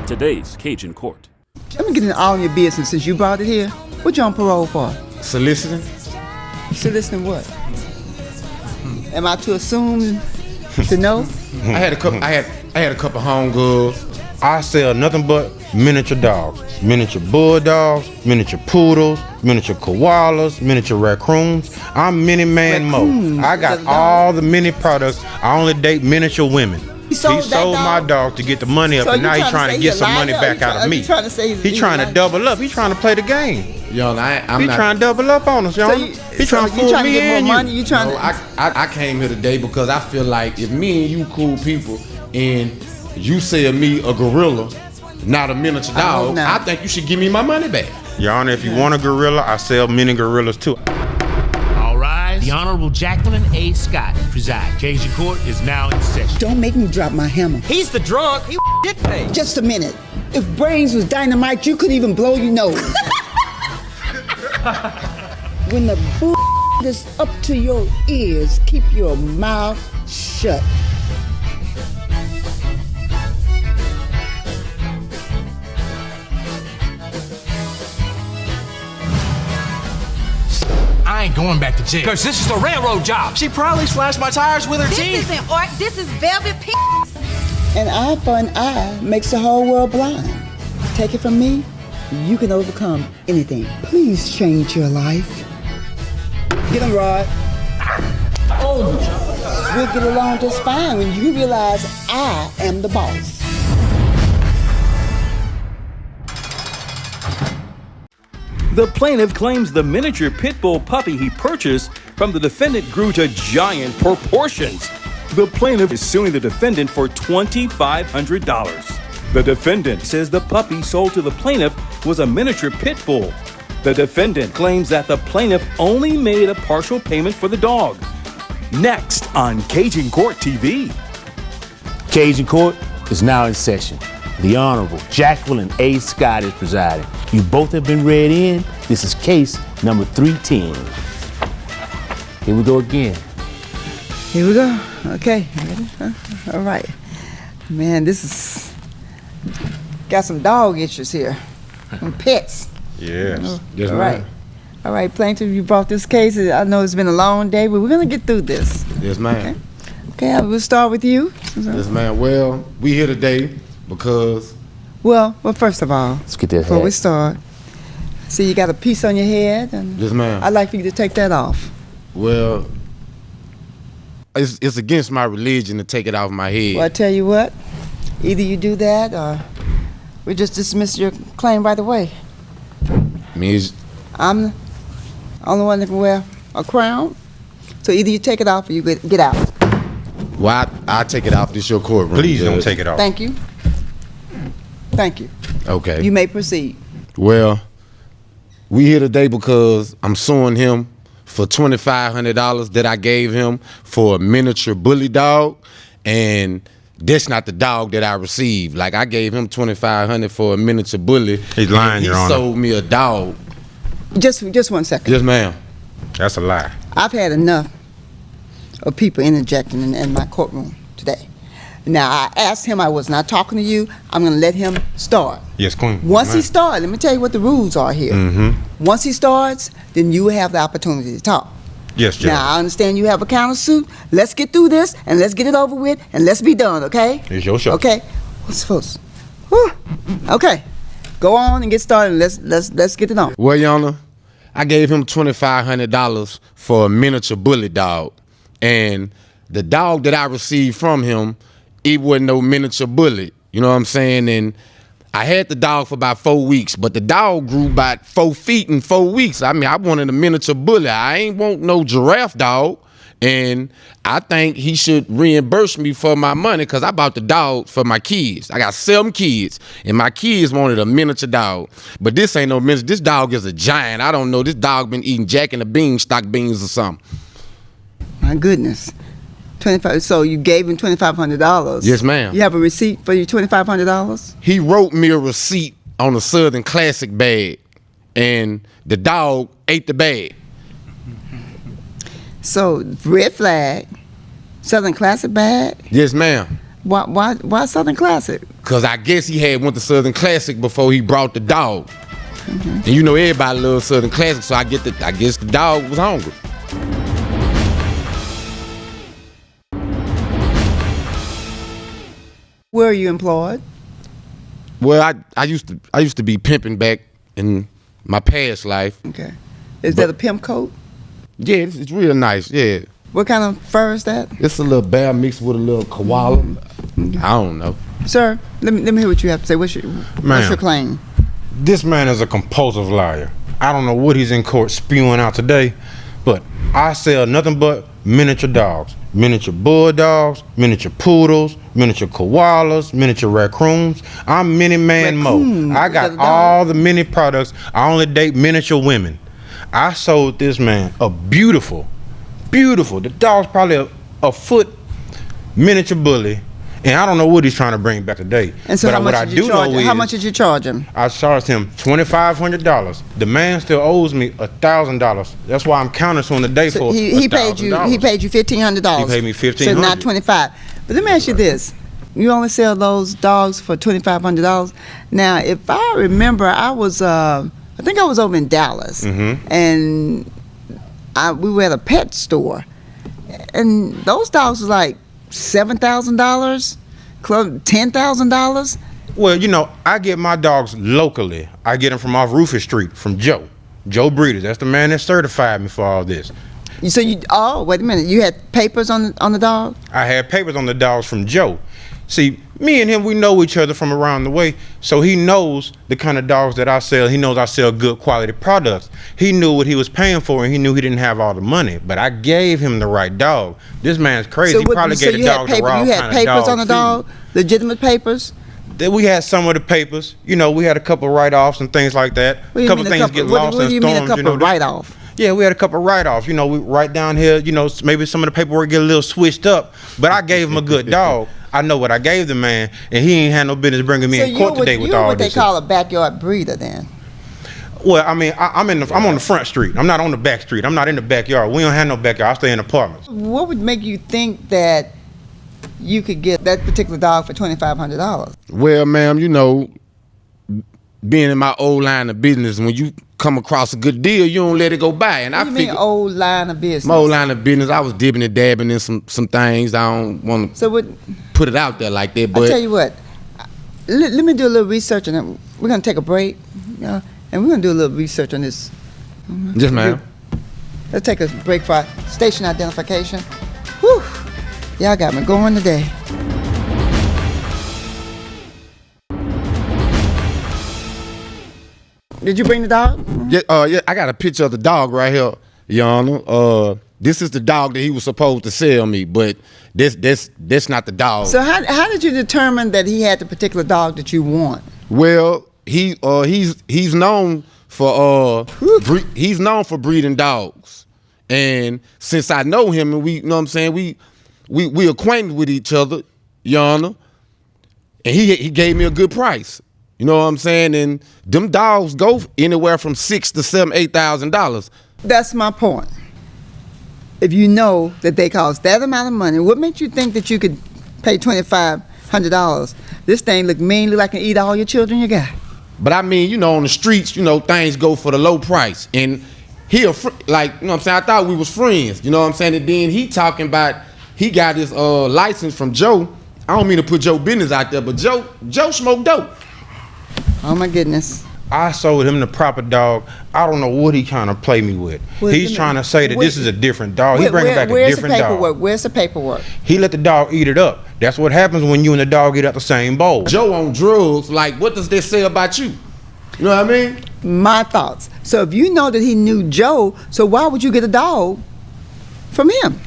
Today's Cajun Court. Let me get into all your business since you brought it here. What you on parole for? Soliciting? Soliciting what? Am I to assume to know? I had a couple home goods. I sell nothing but miniature dogs, miniature bulldogs, miniature poodles, miniature koalas, miniature raccoons. I'm mini man Mo. I got all the mini products. I only date miniature women. He sold my dog to get the money up, and now he's trying to get some money back out of me. He's trying to double up. He's trying to play the game. Yo, I'm not trying to double up on us, y'all. He's trying to fool me and you. I came here today because I feel like if me and you cool people and you sell me a gorilla, not a miniature dog, I think you should give me my money back. Your Honor, if you want a gorilla, I sell mini gorillas too. All rise. The Honorable Jacqueline A. Scott preside. Cajun Court is now in session. Don't make me drop my hammer. He's the drunk. He did pay. Just a minute. If brains was dynamite, you couldn't even blow your nose. When the bull is up to your ears, keep your mouth shut. I ain't going back to jail. Because this is a railroad job. She probably slashed my tires with her teeth. This isn't art, this is velvet penis. An eye for an eye makes the whole world blind. Take it from me, you can overcome anything. Please change your life. Get him, Rod. Oh, we'll get along just fine when you realize I am the boss. The plaintiff claims the miniature pit bull puppy he purchased from the defendant grew to giant proportions. The plaintiff is suing the defendant for $2,500. The defendant says the puppy sold to the plaintiff was a miniature pit bull. The defendant claims that the plaintiff only made a partial payment for the dog. Next on Cajun Court TV. Cajun Court is now in session. The Honorable Jacqueline A. Scott is presiding. You both have been read in. This is case number 310. Here we go again. Here we go. Okay. All right. Man, this is... got some dog issues here. Some pets. Yes. Yes, all right. All right, plaintiff, you brought this case. I know it's been a long day, but we're going to get through this. Yes, ma'am. Okay, I will start with you. Yes, ma'am. Well, we here today because... Well, first of all, let's get this before we start, see you got a piece on your head, and yes, ma'am. I'd like for you to take that off. Well, it's against my religion to take it off my head. Well, I tell you what, either you do that or we just dismiss your claim right away. I'm the only one that can wear a crown, so either you take it off or you get out. Well, I take it off. This your courtroom. Please don't take it off. Thank you. Thank you. Okay. You may proceed. Well, we here today because I'm suing him for $2,500 that I gave him for a miniature bully dog, and that's not the dog that I received. Like, I gave him $2,500 for a miniature bully. He's lying, Your Honor. He sold me a dog. Just 1 second. Yes, ma'am. That's a lie. I've had enough of people interjecting in my courtroom today. Now, I asked him, I was not talking to you. I'm going to let him start. Yes, Queen. Once he starts, let me tell you what the rules are here. Mm-hmm. Once he starts, then you have the opportunity to talk. Yes, Judge. Now, I understand you have a countersuit. Let's get through this, and let's get it over with, and let's be done, okay? It's your show. Okay. What's supposed? Whew. Okay. Go on and get started. Let's get it on. Well, Your Honor, I gave him $2,500 for a miniature bully dog, and the dog that I received from him, it wasn't no miniature bully. You know what I'm saying? And I had the dog for about 4 weeks, but the dog grew about 4 feet in 4 weeks. I mean, I wanted a miniature bully. I ain't want no giraffe dog. And I think he should reimburse me for my money because I bought the dog for my kids. I got 7 kids, and my kids wanted a miniature dog. But this ain't no miniature. This dog is a giant. I don't know. This dog been eating Jack and the Beanstalk beans or something. My goodness. 25. So you gave him $2,500. Yes, ma'am. You have a receipt for your $2,500? He wrote me a receipt on a Southern Classic bag, and the dog ate the bag. So red flag, Southern Classic bag. Yes, ma'am. Why Southern Classic? Cause I guess he had went to Southern Classic before he brought the dog. And you know everybody loves Southern Classic, so I guess the dog was hungry. Where are you employed? Well, I used to be pimping back in my past life. Okay. Is that a pimp coat? Yeah, it's real nice. Yeah, What kind of fur is that? it's a little bear mixed with a little koala. I don't know. Sir, let me hear what you have to say. What's your claim? This man is a compulsive liar. I don't know what he's in court spewing out today, but I sell nothing but miniature dogs. Miniature bulldogs, miniature poodles, miniature koalas, miniature raccoons. I'm Mini Man Raccoon. Mo. I got all the mini products. I only date miniature women. I sold this man a beautiful, the dog's probably a foot miniature bully. And I don't know what he's trying to bring back today. And so but how what much I did you do charge know him? How is much did you charge him? I charged him $2,500. The man still owes me $1,000. That's why I'm counting on the day for He paid you $1,500. He paid me $1,500. So not $2,500. But let me ask you this: you only sell those dogs for $2,500. Now, if I remember, I think I was over in Dallas, and we were at a pet store, and those dogs was like $7,000, $10,000. Well, you know, I get my dogs locally. I get them from off Rufus Street, from Joe Breeders. That's the man that certified me for all this. So wait a minute, you had papers on the dog? I had papers on the dogs from Joe. See, me and him, we know each other from around the way, so he knows the kind of dogs that I sell. He knows I sell good quality products. He knew what he was paying for, and he knew he didn't have all the money, but I gave him the right dog. This man's crazy. He probably gave the dog the wrong kind of dog. You had papers on the dog? Legitimate papers? We had some of the papers. You know, we had a couple write-offs and things like that. A couple things get lost in storms. What do you mean a couple write-offs? Yeah, we had a couple write-offs. You know, we write down here, you know, maybe some of the paperwork get a little switched up, but I gave him a good dog. I know what I gave the man, and he ain't had no business bringing me in court today with all this. You're what they call a backyard breeder then. Well, I mean, I'm on the front street. I'm not on the back street. I'm not in the backyard. We don't have no backyard. I stay in apartments. What would make you think that you could get that particular dog for $2,500? Well, ma'am, you know, being in my old line of business, when you come across a good deal, you don't let it go by. And What do you mean old line of business? My old line of business, I was dipping and dabbing in some things. I don't want to put it out there like that. But I tell you what, let me do a little research on it. We're gonna take a break, and we're gonna do a little research on this. Yes, ma'am. Let's take a break for our station identification. Whew, y'all got me going today. Did you bring the dog? Yeah, I got a picture of the dog right here, Your Honor. This is the dog that he was supposed to sell me, but that's not the dog. So how did you determine that he had the particular dog that you want? Well, he's known for he's known for breeding dogs, and since I know him and we, you know what I'm saying, we acquainted with each other, Your Honor, and he gave me a good price. You know what I'm saying? And them dogs go anywhere from $6,000 to $7,000, $8,000. That's my point. If you know that they cost that amount of money, what makes you think that you could pay $2,500? This thing look mean, look like it can eat all your children you got. But I mean, you know, on the streets, you know, things go for the low price. And like, you know what I'm saying? I thought we was friends. You know what I'm saying? And then he talking about he got his license from Joe. I don't mean to put Joe business out there, but Joe smoked dope. Oh my goodness. I sold him the proper dog. I don't know what he trying to play me with. He's trying to say that this is a different dog. He bringing back a different dog. Where's the paperwork? He let the dog eat it up. That's what happens when you and the dog eat out the same bowl. Joe on drugs, like what does this say about you? You know what I mean? My thoughts. So if you know that he knew Joe, so why would you get a dog from him?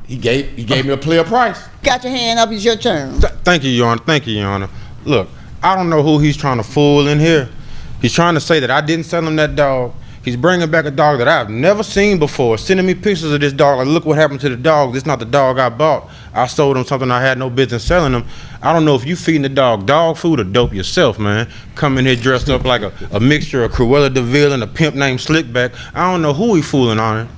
He gave me a player price. Got your hand up, it's your turn. Thank you, Your Honor. Thank you, Your Honor. Look, I don't know who he's trying to fool in here. He's trying to say that I didn't sell him that dog. He's bringing back a dog that I've never seen before, sending me pictures of this dog. Like, look what happened to the dog. This is not the dog I bought. I sold him something I had no business selling him. I don't know if you feeding the dog food or dope yourself, man. Come in here dressed up like a mixture of Cruella DeVille and a pimp named Slickback. I don't know who he fooling on.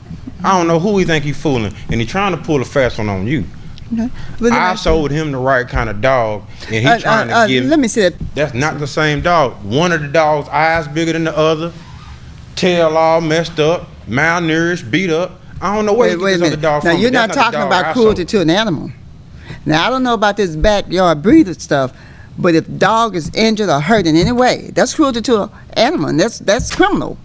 I don't know who he think he fooling. And he trying to pull a fast one on you. Okay. But I sold him the right kind of dog, and he trying to give. Let me see that. That's not the same dog. One of the dogs' eyes bigger than the other, tail all messed up, malnourished, beat up. I don't know where he gets this other dog now, from. you're not talking about cruelty to an animal. Now, I don't know about this backyard breeder stuff, but if dog is injured or hurt in any way, that's cruelty to an animal, and that's criminal.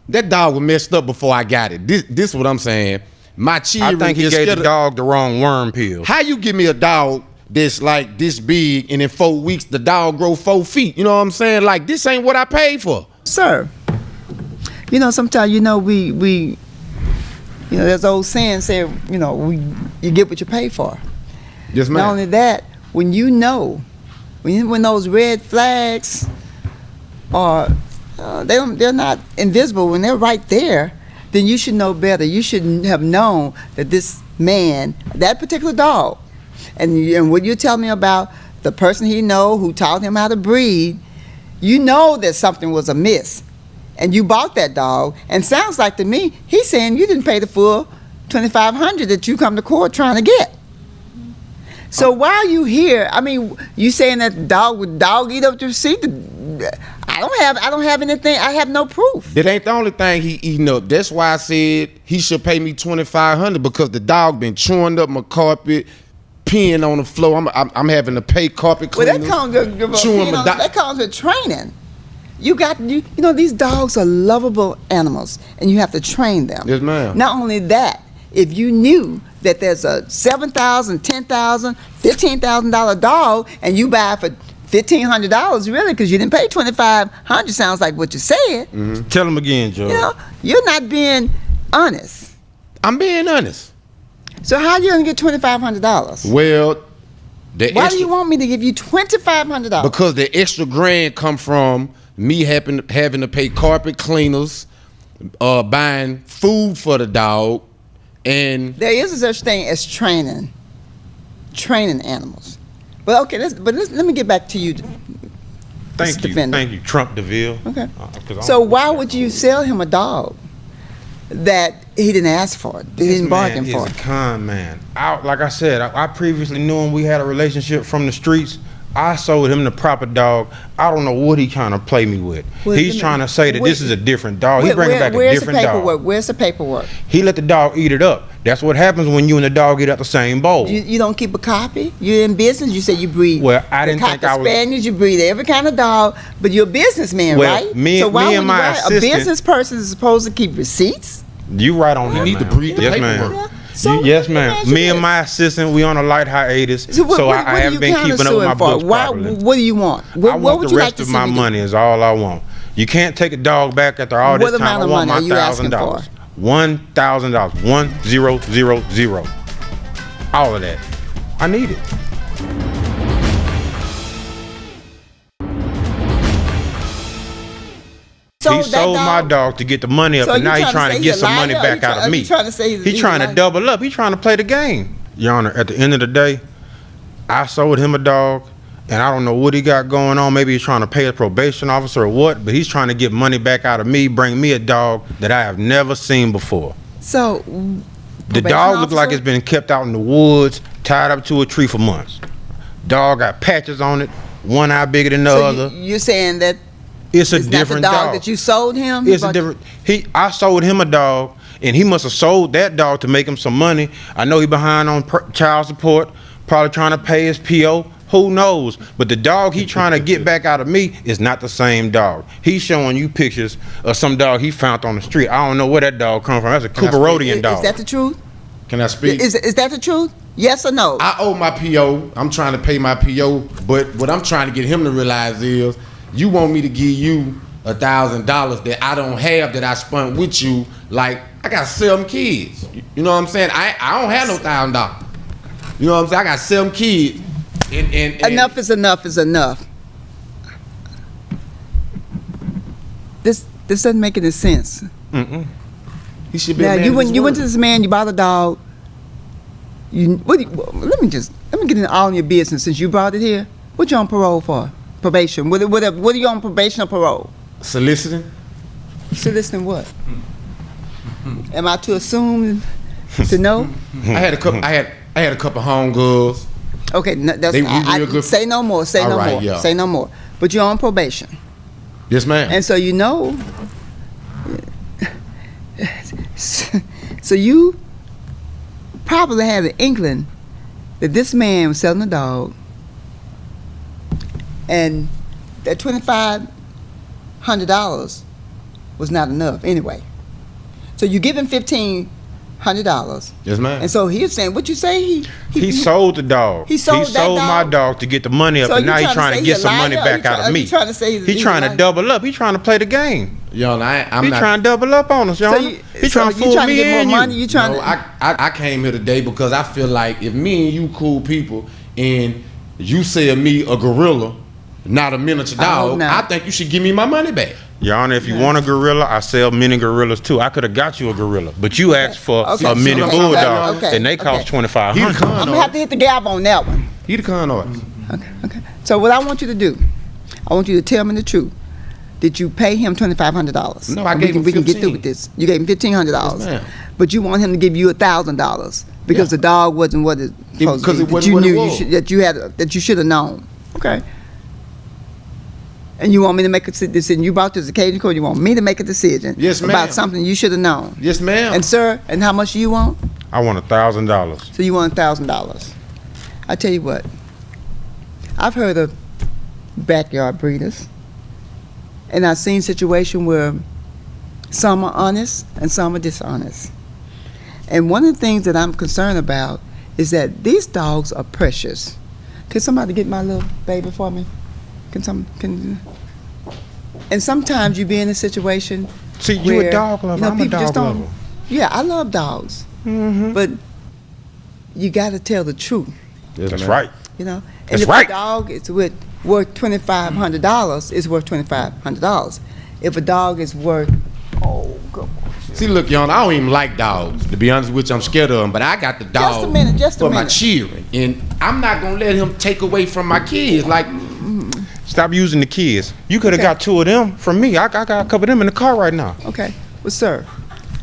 That dog was messed up before I got it. This is what I'm saying. My children I think he is gave the scared of- dog the wrong worm pill. How you give me a dog that's like this big and in 4 weeks the dog grow 4 feet? You know what I'm saying? Like, this ain't what I paid for. Sir, you know, sometimes, you know, we you know, there's old saying say, you know, you get what you pay for. Yes, ma'am. Not only that, when you know, when those red flags are, they're not invisible, when they're right there, then you should know better. You should have known that this man, that particular dog, and what you tell me about the person he know who taught him how to breed, you know that something was amiss, and you bought that dog. And sounds like to me, he's saying you didn't pay the full $2,500 that you come to court trying to get. So why are you here? I mean, you saying that dog eat up the receipt? I don't have anything. I have no proof. That ain't the only thing he eating up. That's why I said he should pay me $2,500 because the dog been chewing up my carpet, peeing on the floor. I'm having to pay carpet Well, cleaners. that comes with training. You know, these dogs are lovable animals, and you have to train them. Yes, ma'am. Not only that, if you knew that there's a $7,000, $10,000, $15,000 dog, and you buy it for $1,500, really, because you didn't pay $2,500, sounds like what you said. Mm-hmm. Tell him again, Joe. You know, you're not being honest. I'm being honest. So how you gonna get $2,500? Well, Why do you want me to give you $2,500? Because the extra grand come from me having to pay carpet cleaners, buying food for the dog, and there is a such thing as training animals. But okay, let me get back to you. Thank you, Trump DeVille. Okay. So why would you sell him a dog that he didn't ask for? He didn't bargain for. He's a con man. Like I said, I previously knew him. We had a relationship from the streets. I sold him the proper dog. I don't know what he trying to play me with. He's trying to say that this is a different dog. He bringing back a different dog. Where's the paperwork? He let the dog eat it up. That's what happens when you and the dog eat out the same bowl. You don't keep a copy? You're in business? You say you breed. Well, I didn't think I was. Spaniels, you breed every kind of dog, but you're a businessman, Well, right? me and my assistant. A business person is supposed to keep receipts? You right on that, need to ma'am. breed the Yes, paperwork. ma'am. So Yes, ma'am. imagine Me and this. my assistant, we on a light hiatus, So what I are haven't you been keeping up with my countersuing books for? properly. What do you want? I What want would the you like rest to of see my me do? money is all I want. You can't take a dog back after all this What time. amount I of want money my are you asking $1,000. for? $1,000. 1000. All of that. I need it. He sold my dog to get the money up, So and now you he's trying to say get he's some a money liar, or back out of me. you trying to say He's he's trying a to liar? double up. He's trying to play the game. Your Honor, at the end of the day, I sold him a dog, and I don't know what he got going on. Maybe he's trying to pay a probation officer or what, but he's trying to get money back out of me, bring me a dog that I have never seen before. So The dog looked like it's been kept out in the woods, tied up to a tree for months. Dog got patches on it, one eye bigger than the other. You're saying that It's a it's not the different dog dog. that you sold him? It's a different. I sold him a dog, and he must have sold that dog to make him some money. I know he behind on child support, probably trying to pay his PO. Who knows? But the dog he trying to get back out of me is not the same dog. He's showing you pictures of some dog he found on the street. I don't know where that dog come from. That's a Cooperodian dog. Is that the truth? Can I speak? Is that the truth? Yes or no? I owe my PO. I'm trying to pay my PO, but what I'm trying to get him to realize is, you want me to give you $1,000 that I don't have, that I spent with you. Like, I got 7 kids. You know what I'm saying? I don't have no $1,000. You know what I'm saying? I got 7 kids. And Enough is enough is enough. This doesn't make any sense. he should be. Now a man you of went his to word. this man, you bought a dog. Let me get into all your business since you brought it here. What you on parole for? Probation. What are you on probation or parole? Soliciting. Soliciting what? Am I to assume to know? I had I had a couple home girls. Okay, no, that's They real good. say no more. Say All no right, more. yeah. Say no more. But you're on probation, Yes, ma'am. and so you know. So you probably had an inkling that this man was selling a dog, and that $2,500 was not enough anyway. So you give him $1,500, Yes, ma'am. and so he's saying, "What you say?" He sold the dog. He sold that my dog? dog to get the money up, So and you now he's trying to trying say to he get a some money liar? back out of me. You trying to say He trying to double up. He trying to play the game. Yo, I'm He not. trying to double up on us, y'all. He trying to you fool trying to me get more and money? you. You trying No, to? I came here today because I feel like if me and you cool people and you sell me a gorilla, not a miniature I hope dog, not. I think you should give me my money back. Your Honor, if you want a gorilla, I sell mini gorillas too. I could have got you a gorilla, but you asked for Okay. a mini Okay. bulldog, Okay. and they cost Okay. He the $2,500. con I'm gonna have artist. to hit the gavel on that one. He the con artist. Okay. So what I want you to do, I want you to tell me the truth. Did you pay him $2,500? No, I gave him We can get through 15. with this. You gave him $1,500. Yes, ma'am. But you want him to give you $1,000 because Yeah. the dog wasn't what it supposed because to it be. wasn't that what it you knew was. that you should have known. Okay. And you want me to make a decision? You brought this to Cajun Court. You want me to make a decision? Yes, ma'am. About something you should have known. Yes, ma'am. And sir, and how much do you want? I want $1,000. So you want $1,000. I tell you what, I've heard of backyard breeders, and I've seen situations where some are honest and some are dishonest. And one of the things that I'm concerned about is that these dogs are precious. Can somebody get my little baby for me? And sometimes you be in a situation. See, you where, a dog lover. I'm a people just dog don't. lover. Yeah, I love dogs, but you got to tell the truth. Yes, That's ma'am. right. You know, and That's if right. a dog is worth $2,500, it's worth $2,500. If a dog is worth, oh, come on. See, look, y'all, I don't even like dogs. To be honest with you, I'm scared of them. But I got the dog Just a minute, just a for my minute. children, and I'm not gonna let him take away from my kids. Like, Stop using the kids. You could have Okay. got 2 of them from me. I got a couple of them in the car right now. Okay, well, sir,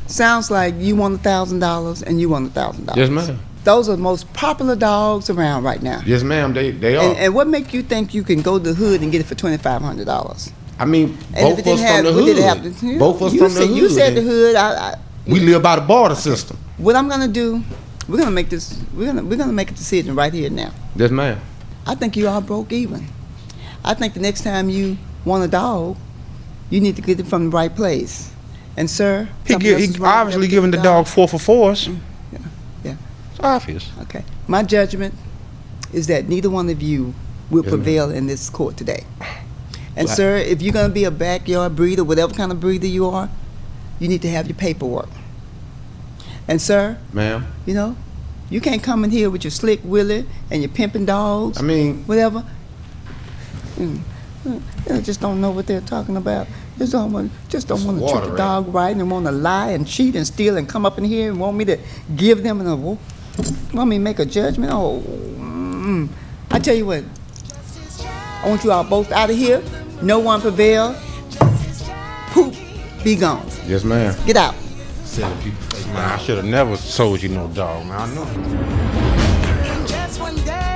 sounds like you want $1,000 and you want $1,000. yes, ma'am. Those are the most popular dogs around right now. Yes, ma'am. They are. And what make you think you can go to the hood and get it for $2,500? I mean, And both of us from the what did it hood. have to- Both of us you from said, the hood. You said the and hood. We live by the border system. What I'm gonna do, we're gonna make this. We're gonna make a decision right here and now. Yes, ma'am. I think you all broke even. I think the next time you want a dog, you need to get it from the right place. And sir, He something else is wrong with obviously every giving the dog 4 for 4s. yeah. It's obvious. Okay. My judgment is that neither one of you will Yes, ma'am. prevail in this court today. And sir, if you're gonna be a backyard breeder, whatever kind of breeder you are, you need to have your paperwork. And sir, Ma'am. you know, you can't come in here with your slick Willie and your pimping dogs. I mean, Whatever. They just don't know what they're talking about. Just don't want to treat water, the right? dog right and want to lie and cheat and steal and come up in here and want me to give them want me to make a judgment. Oh, I tell you what. I want you all both out of here. No one prevail. Poop, be gone. yes, ma'am. Get out. Selling people fake Man, I should have never sold you no dog, man. I know. Just one day.